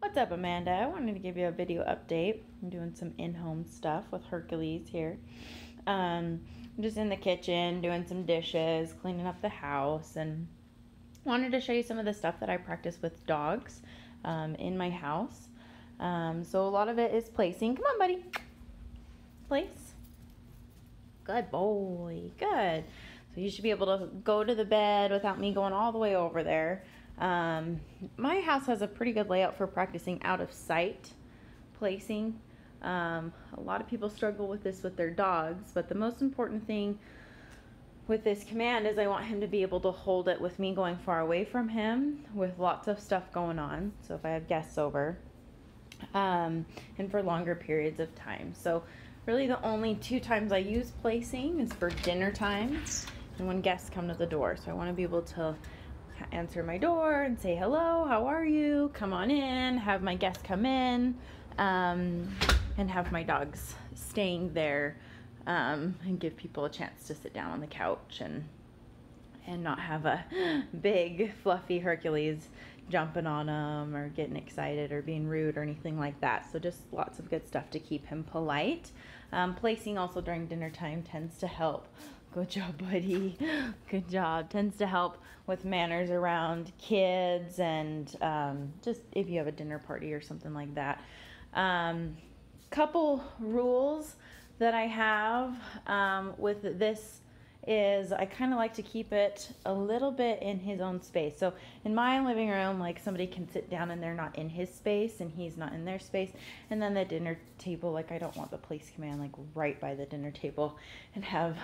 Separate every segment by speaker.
Speaker 1: What's up, Amanda? I wanted to give you a video update. I'm doing some in-home stuff with Hercules here. I'm just in the kitchen doing some dishes, cleaning up the house, and wanted to show you some of the stuff that I practice with dogs in my house. So a lot of it is placing. Come on, buddy. Place. Good boy. Good. So you should be able to go to the bed without me going all the way over there. My house has a pretty good layout for practicing out of sight placing. A lot of people struggle with this with their dogs, but the most important thing with this command is I want him to be able to hold it with me going far away from him with lots of stuff going on. So if I have guests over, and for longer periods of time. So really the only two times I use placing is for dinner time and when guests come to the door. So I want to be able to answer my door and say hello, how are you, come on in, have my guests come in, and have my dogs staying there, and give people a chance to sit down on the couch and not have a big fluffy Hercules jumping on them or getting excited or being rude or anything like that. So just lots of good stuff to keep him polite. Placing also during dinner time tends to help. Good job, buddy. Good job. Tends to help with manners around kids and just if you have a dinner party or something like that. Couple rules that I have with this is I kind of like to keep it a little bit in his own space. So in my living room, like somebody can sit down and they're not in his space and he's not in their space. And then the dinner table, like I don't want the place command like right by the dinner table and have,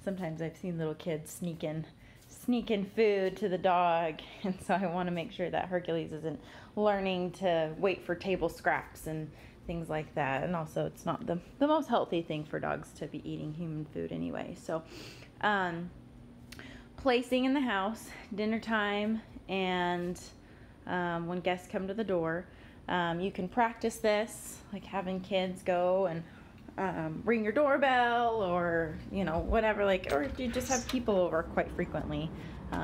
Speaker 1: sometimes I've seen little kids sneak in food to the dog. And so I want to make sure that Hercules isn't learning to wait for table scraps and things like that. And also it's not the most healthy thing for dogs to be eating human food anyway. So placing in the house, dinner time, and when guests come to the door. You can practice this, like having kids go and ring your doorbell or, you know, whatever, like, or if you just have people over quite frequently.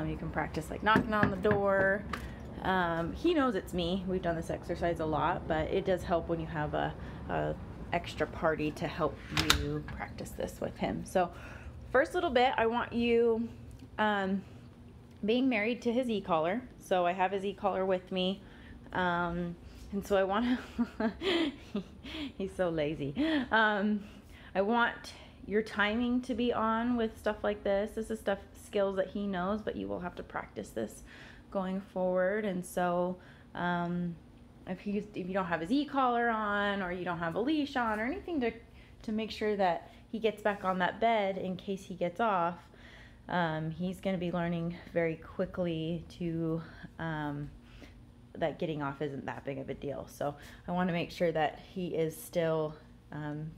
Speaker 1: You can practice like knocking on the door. He knows it's me. We've done this exercise a lot, but it does help when you have a extra party to help you practice this with him. So first little bit, I want you being married to his e-collar. So I have his e-collar with me. And so I want to, he's so lazy. I want your timing to be on with stuff like this. This is skills that he knows, but you will have to practice this going forward. And so if you don't have his e-collar on or you don't have a leash on or anything to make sure that he gets back on that bed in case he gets off, he's going to be learning very quickly to that getting off isn't that big of a deal. So I want to make sure that he is still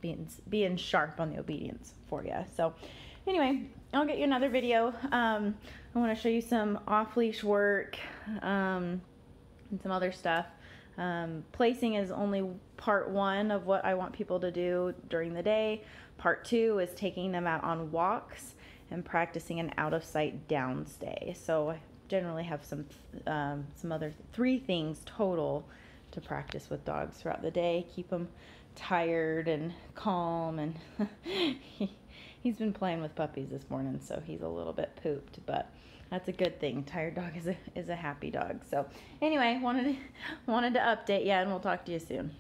Speaker 1: being sharp on the obedience for you. So anyway, I'll get you another video. I want to show you some off-leash work and some other stuff. Placing is only part one of what I want people to do during the day. Part two is taking them out on walks and practicing an out-of-sight down stay. So I generally have some other 3 things total to practice with dogs throughout the day. Keep them tired and calm, and he's been playing with puppies this morning, so he's a little bit pooped, but that's a good thing. Tired dog is a happy dog. So anyway, wanted to update you, and we'll talk to you soon.